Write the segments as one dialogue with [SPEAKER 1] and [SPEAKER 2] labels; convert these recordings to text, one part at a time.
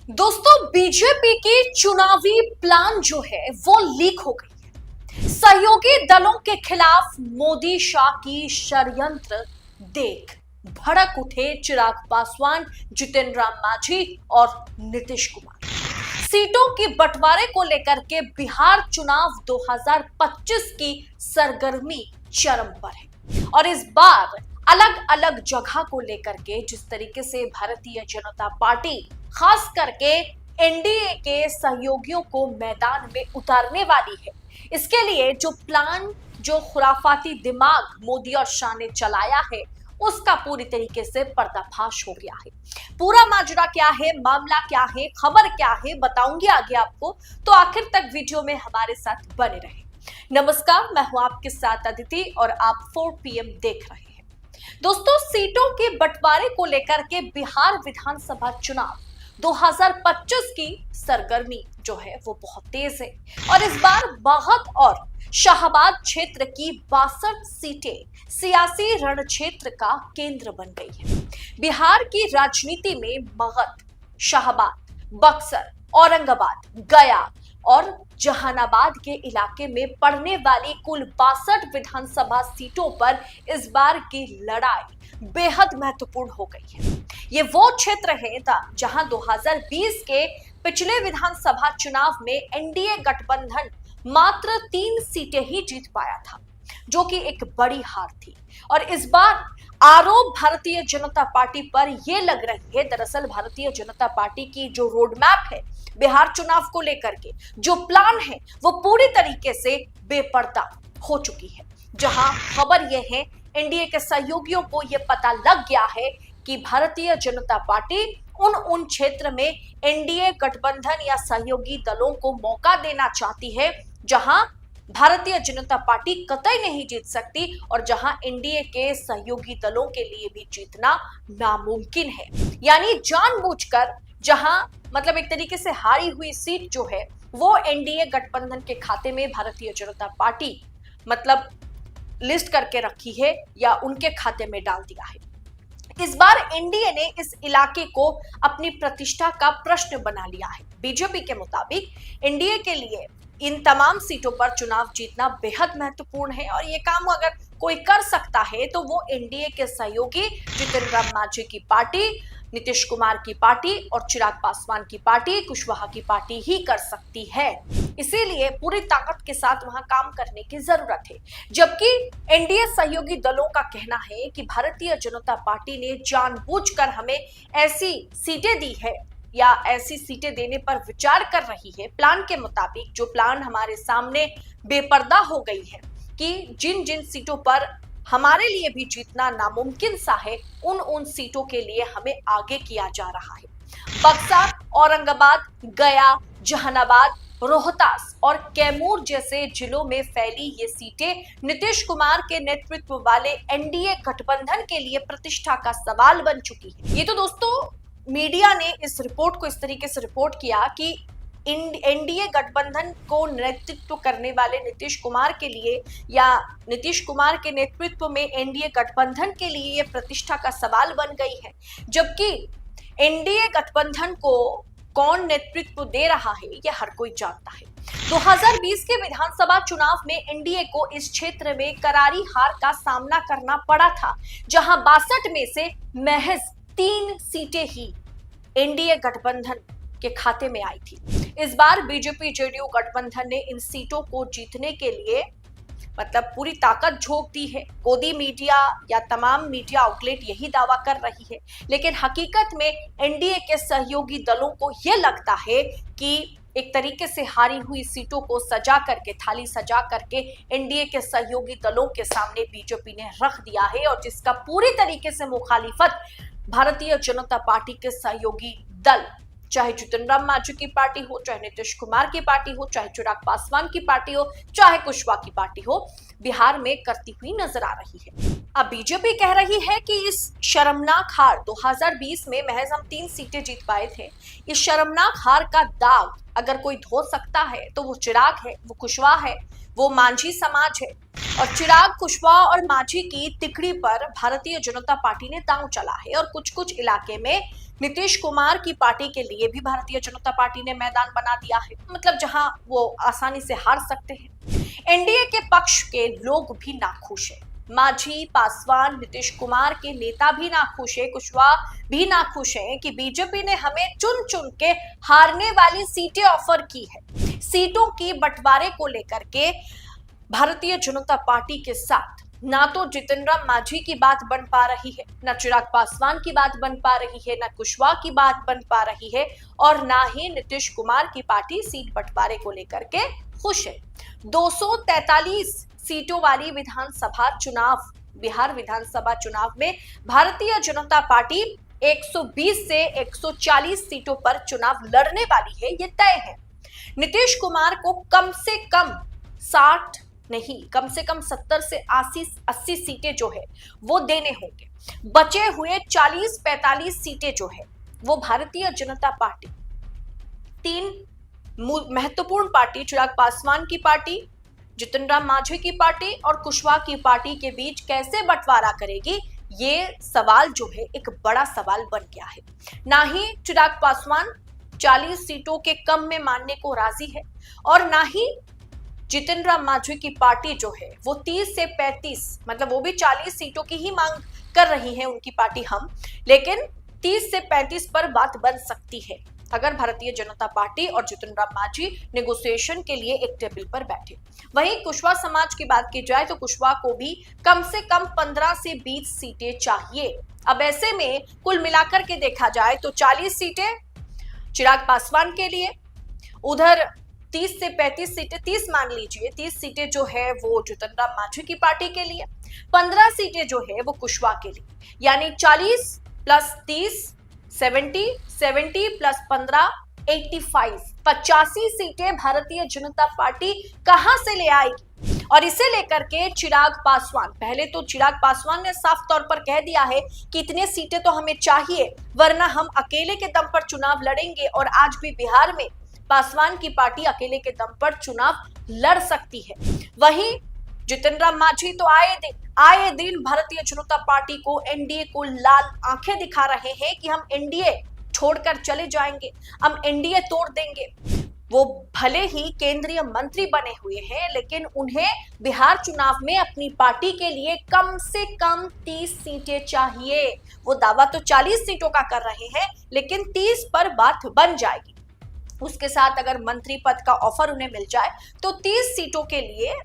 [SPEAKER 1] दोस्तों, बीजेपी की चुनावी प्लान जो है वो लीक हो गई है। सहयोगी दलों के खिलाफ मोदी शाह की षड्यंत्र देख भड़क उठे चिराग पासवान, जितेंद्र राम मांझी और नीतीश कुमार। सीटों की बंटवारे को लेकर के बिहार चुनाव 2025 की सरगर्मी चरम पर है और इस बार अलग अलग जगह को लेकर के जिस तरीके से भारतीय जनता पार्टी खास करके एनडीए के सहयोगियों को मैदान में उतारने वाली है, इसके लिए जो प्लान, जो खुराफाती दिमाग मोदी और शाह ने चलाया है, उसका पूरी तरीके से पर्दाफाश हो गया है। पूरा माजरा क्या है, मामला क्या है, खबर क्या है, बताऊंगी आगे आपको, तो आखिर तक वीडियो में हमारे साथ बने रहे। नमस्कार, मैं हूं आपके साथ अदिति और आप 4 PM देख रहे हैं। दोस्तों, सीटों के बंटवारे को लेकर के बिहार विधानसभा चुनाव 2025 की सरगर्मी जो है वो बहुत तेज है और इस बार मगध और शाहबाद क्षेत्र की 62 सीटें सियासी रण क्षेत्र का केंद्र बन गई है। बिहार की राजनीति में मगध, शाहबाद, बक्सर, औरंगाबाद, गया और जहानाबाद के इलाके में पड़ने वाली कुल 62 विधानसभा सीटों पर इस बार की लड़ाई बेहद महत्वपूर्ण हो गई है। ये वो क्षेत्र है जहां 2020 के पिछले विधानसभा चुनाव में एनडीए गठबंधन मात्र 3 सीटें ही जीत पाया था, जो कि एक बड़ी हार थी। और इस बार आरोप भारतीय जनता पार्टी पर यह लग रही है, दरअसल भारतीय जनता पार्टी की जो रोड मैप है बिहार चुनाव को लेकर के, जो प्लान है वो पूरी तरीके से बेपर्दा हो चुकी है। जहां खबर यह है, एनडीए के सहयोगियों को यह पता लग गया है कि भारतीय जनता पार्टी उन क्षेत्र में एनडीए गठबंधन या सहयोगी दलों को मौका देना चाहती है जहां भारतीय जनता पार्टी कतई नहीं जीत सकती और जहां एनडीए के सहयोगी दलों के लिए भी जीतना नामुमकिन है। यानी जानबूझकर जहां मतलब एक तरीके से हारी हुई सीट जो है वो एनडीए गठबंधन के खाते में भारतीय जनता पार्टी मतलब लिस्ट करके रखी है या उनके खाते में डाल दिया है। इस बार एनडीए ने इस इलाके को अपनी प्रतिष्ठा का प्रश्न बना लिया है। बीजेपी के मुताबिक एनडीए के लिए इन तमाम सीटों पर चुनाव जीतना बेहद महत्वपूर्ण है और ये काम अगर कोई कर सकता है तो वो एनडीए के सहयोगी जितेंद्र राम मांझी की पार्टी, नीतीश कुमार की पार्टी और चिराग पासवान की पार्टी, कुशवाहा की पार्टी ही कर सकती है। इसीलिए पूरी ताकत के साथ वहां काम करने की जरूरत है। जबकि एनडीए सहयोगी दलों का कहना है कि भारतीय जनता पार्टी ने जानबूझकर हमें ऐसी सीटें दी है या ऐसी सीटें देने पर विचार कर रही है। प्लान के मुताबिक जो प्लान हमारे सामने बेपर्दा हो गई है कि जिन जिन सीटों पर हमारे लिए भी जीतना नामुमकिन सा है, उन सीटों के लिए हमें आगे किया जा रहा है। बक्सर, औरंगाबाद, गया, जहानाबाद, रोहतास और कैमूर जैसे जिलों में फैली ये सीटें नीतीश कुमार के नेतृत्व वाले एनडीए गठबंधन के लिए प्रतिष्ठा का सवाल बन चुकी है। ये तो दोस्तों मीडिया ने इस रिपोर्ट को इस तरीके से रिपोर्ट किया कि एनडीए गठबंधन को नेतृत्व करने वाले नीतीश कुमार के लिए या नीतीश कुमार के नेतृत्व में एनडीए गठबंधन के लिए ये प्रतिष्ठा का सवाल बन गई है। जबकि एनडीए गठबंधन को कौन नेतृत्व दे रहा है ये हर कोई जानता है। 2020 के विधानसभा चुनाव में एनडीए को इस क्षेत्र में करारी हार का सामना करना पड़ा था, जहां 62 में से महज 3 सीटें ही एनडीए गठबंधन के खाते में आई थी। इस बार बीजेपी जेडीयू गठबंधन ने इन सीटों को जीतने के लिए मतलब पूरी ताकत झोंक दी है। गोदी मीडिया या तमाम मीडिया आउटलेट यही दावा कर रही है, लेकिन हकीकत में एनडीए के सहयोगी दलों को यह लगता है कि एक तरीके से हारी हुई सीटों को सजा करके, थाली सजा करके एनडीए के सहयोगी दलों के सामने बीजेपी ने रख दिया है और जिसका पूरी तरीके से मुखालिफत भारतीय जनता पार्टी के सहयोगी दल, चाहे जितेंद्र राम मांझी की पार्टी हो, चाहे नीतीश कुमार की पार्टी हो, चाहे चिराग पासवान की पार्टी हो, चाहे कुशवाहा की पार्टी हो, बिहार में करती हुई नजर आ रही है। अब बीजेपी कह रही है कि इस शर्मनाक हार 2020 में महज हम 3 सीटें जीत पाए थे, इस शर्मनाक हार का दाग अगर कोई धो सकता है तो वो चिराग है, वो कुशवाहा है, वो मांझी समाज है। और चिराग, कुशवाहा और मांझी की तिकड़ी पर भारतीय जनता पार्टी ने दांव चला है और कुछ कुछ इलाके में नीतीश कुमार की पार्टी के लिए भी भारतीय जनता पार्टी ने मैदान बना दिया है, मतलब जहां वो आसानी से हार सकते हैं। एनडीए के पक्ष के लोग भी नाखुश हैं। मांझी, पासवान, नीतीश कुमार के नेता भी नाखुश है, कुशवाहा भी नाखुश हैं कि बीजेपी ने हमें चुन चुन के हारने वाली सीटें ऑफर की है। सीटों की बंटवारे को लेकर के भारतीय जनता पार्टी के साथ ना तो जितन राम मांझी की बात बन पा रही है, ना चिराग पासवान की बात बन पा रही है, ना कुशवाहा की बात बन पा रही है, और ना ही नीतीश कुमार की पार्टी सीट बंटवारे को लेकर के खुश है। 243 सीटों वाली विधानसभा चुनाव, बिहार विधानसभा चुनाव में भारतीय जनता पार्टी 120 से 140 सीटों पर चुनाव लड़ने वाली है, ये तय है। नीतीश कुमार को कम से कम 60 नहीं, कम से कम 70 से 80 सीटें जो है वो देने होंगे। बचे हुए 40-45 सीटें जो है वो भारतीय जनता पार्टी, तीन महत्वपूर्ण पार्टी, चिराग पासवान की पार्टी, जितन राम मांझी की पार्टी और कुशवाहा की पार्टी के बीच कैसे बंटवारा करेगी, ये सवाल जो है एक बड़ा सवाल बन गया है। ना ही चिराग पासवान 40 सीटों के कम में मानने को राजी है, और ना ही जितन राम मांझी की पार्टी जो है वो 30 से 35, मतलब वो भी 40 सीटों की ही मांग कर रही है उनकी पार्टी हम, लेकिन 30 से 35 पर बात बन सकती है अगर भारतीय जनता पार्टी और जितन राम मांझी नेगोशिएशन के लिए एक टेबल पर बैठे। वहीं कुशवाहा समाज की बात की जाए तो कुशवाहा को भी कम से कम 15 से 20 सीटें चाहिए। अब ऐसे में कुल मिलाकर के देखा जाए तो 40 सीटें चिराग पासवान के लिए, उधर 30 से 35 सीटें, 30 मान लीजिए, 30 सीटें जो है वो जितन राम मांझी की पार्टी के लिए, 15 सीटें जो है वो कुशवाहा के लिए, यानी 40 प्लस 30 70, 70 प्लस 15 85 सीटें भारतीय जनता पार्टी कहां से ले आएगी। और इसे लेकर के चिराग पासवान, पहले तो चिराग पासवान ने साफ तौर पर कह दिया है कि इतने सीटें तो हमें चाहिए, वरना हम अकेले के दम पर चुनाव लड़ेंगे, और आज भी बिहार में पासवान की पार्टी अकेले के दम पर चुनाव लड़ सकती है। वहीं जितन राम मांझी तो आए दिन भारतीय जनता पार्टी को, एनडीए को लाल आंखें दिखा रहे हैं कि हम एनडीए छोड़कर चले जाएंगे, हम एनडीए तोड़ देंगे। वो भले ही केंद्रीय मंत्री बने हुए हैं, लेकिन उन्हें बिहार चुनाव में अपनी पार्टी के लिए कम से कम 30 सीटें चाहिए। वो दावा तो 40 सीटों का कर रहे हैं, लेकिन 30 पर बात बन जाएगी। उसके साथ अगर मंत्री पद का ऑफर उन्हें मिल जाए तो 30 सीटों के लिए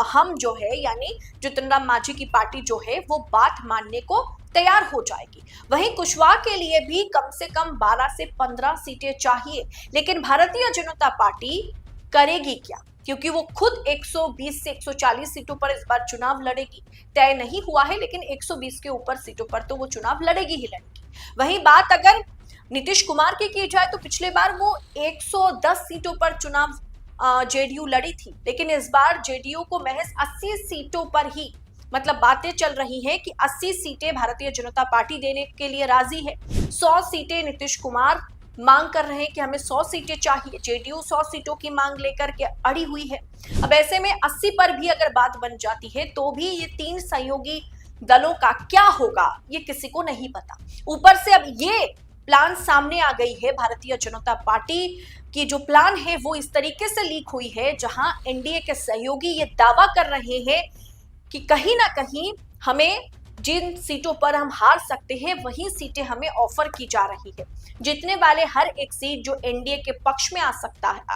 [SPEAKER 1] हम जो है, यानी जितन राम मांझी की पार्टी जो है वो बात मानने को तैयार हो जाएगी। वहीं कुशवाहा के लिए भी कम से कम 12 से 15 सीटें चाहिए, लेकिन भारतीय जनता पार्टी करेगी क्या, क्योंकि वो खुद 120 से 140 सीटों पर इस बार चुनाव लड़ेगी। तय नहीं हुआ है, लेकिन 120 के ऊपर सीटों पर तो वो चुनाव लड़ेगी ही लड़ेगी। वहीं बात अगर नीतीश कुमार की जाए तो पिछले बार वो 110 सीटों पर चुनाव जेडीयू लड़ी थी, लेकिन इस बार जेडीयू को महज 80 सीटों पर ही, मतलब बातें चल रही हैं कि 80 सीटें भारतीय जनता पार्टी देने के लिए राजी है। 100 सीटें नीतीश कुमार मांग कर रहे हैं कि हमें 100 सीटें चाहिए, जेडीयू 100 सीटों की मांग लेकर के अड़ी हुई है। अब ऐसे में 80 पर भी अगर बात बन जाती है तो भी ये तीन सहयोगी दलों का क्या होगा ये किसी को नहीं पता। ऊपर से अब ये प्लान सामने आ गई है, भारतीय जनता पार्टी की जो प्लान है वो इस तरीके से लीक हुई है, जहां एनडीए के सहयोगी ये दावा कर रहे हैं कि कहीं ना कहीं हमें जिन सीटों पर हम हार सकते हैं वही सीटें हमें ऑफर की जा रही है। जीतने वाले हर एक सीट जो एनडीए के पक्ष में आ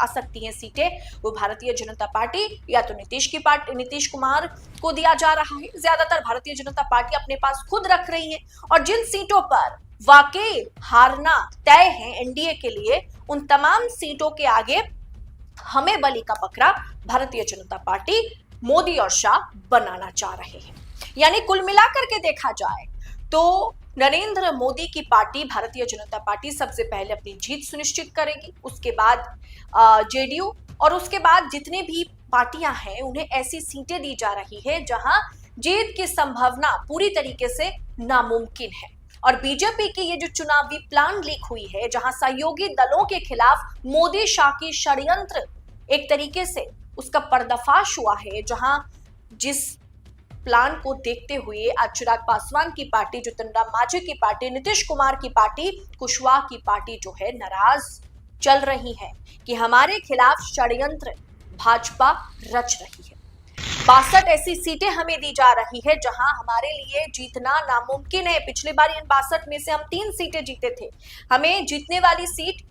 [SPEAKER 1] सकती हैं सीटें, वो भारतीय जनता पार्टी या तो नीतीश कुमार को दिया जा रहा है। ज्यादातर भारतीय जनता पार्टी अपने पास खुद रख रही है, और जिन सीटों पर वाकई हारना तय है एनडीए के लिए, उन तमाम सीटों के आगे हमें बलि का बकरा भारतीय जनता पार्टी मोदी और शाह बनाना चाह रहे हैं। यानी कुल मिलाकर के देखा जाए तो नरेंद्र मोदी की पार्टी, भारतीय जनता पार्टी, सबसे पहले अपनी जीत सुनिश्चित करेगी, उसके बाद जेडीयू, और उसके बाद जितने भी पार्टियां हैं उन्हें ऐसी सीटें दी जा रही है जहां जीत की संभावना पूरी तरीके से नामुमकिन है। और बीजेपी की ये जो चुनावी प्लान लीक हुई है, जहां सहयोगी दलों के खिलाफ मोदी शाह की षड्यंत्र एक तरीके से उसका पर्दाफाश हुआ है, जहां जिस प्लान को देखते हुए आज चिराग पासवान की पार्टी, जीतन राम मांझी की पार्टी, नीतीश कुमार की पार्टी, कुशवाहा की पार्टी जो है नाराज चल रही है कि हमारे खिलाफ षड्यंत्र भाजपा रच रही है। 62 ऐसी सीटें हमें दी जा रही है जहां हमारे लिए जीतना नामुमकिन है। पिछली बार इन 62 में से हम 3 सीटें जीते थे। हमें जीतने वाली सीट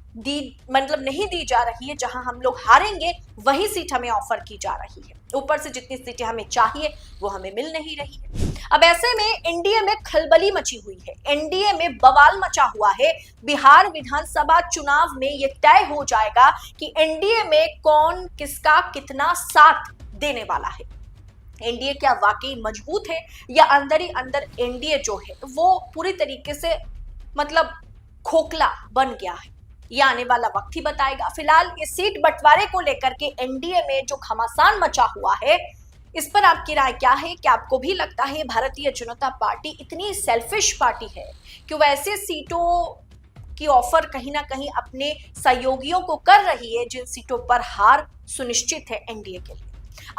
[SPEAKER 1] मतलब नहीं दी जा रही है। जहां हम लोग हारेंगे वही सीट हमें ऑफर की जा रही है। ऊपर से जितनी सीटें हमें चाहिए वो हमें मिल नहीं रही है। अब ऐसे में एनडीए में खलबली मची हुई है, एनडीए में बवाल मचा हुआ है। बिहार विधानसभा चुनाव में यह तय हो जाएगा कि एनडीए में कौन किसका कितना साथ देने वाला है। एनडीए क्या वाकई मजबूत है या अंदर ही अंदर एनडीए जो है वो पूरी तरीके से मतलब खोखला बन गया है, ये आने वाला वक्त ही बताएगा। फिलहाल इस सीट बंटवारे को लेकर के एनडीए में जो घमासान मचा हुआ है, इस पर आपकी राय क्या है? क्या आपको भी लगता है भारतीय जनता पार्टी इतनी सेल्फिश पार्टी है कि वह ऐसे सीटों की ऑफर कहीं ना कहीं अपने सहयोगियों को कर रही है जिन सीटों पर हार सुनिश्चित है एनडीए के लिए?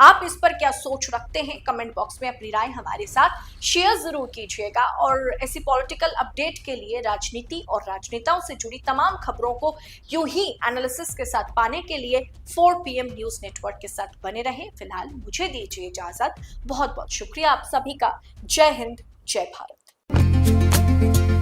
[SPEAKER 1] आप इस पर क्या सोच रखते हैं? कमेंट बॉक्स में अपनी राय हमारे साथ शेयर जरूर कीजिएगा। और ऐसी पॉलिटिकल अपडेट के लिए, राजनीति और राजनेताओं से जुड़ी तमाम खबरों को यूं ही एनालिसिस के साथ पाने के लिए 4 PM न्यूज नेटवर्क के साथ बने रहें। फिलहाल मुझे दीजिए इजाजत। बहुत बहुत शुक्रिया आप सभी का। जय हिंद, जय भारत।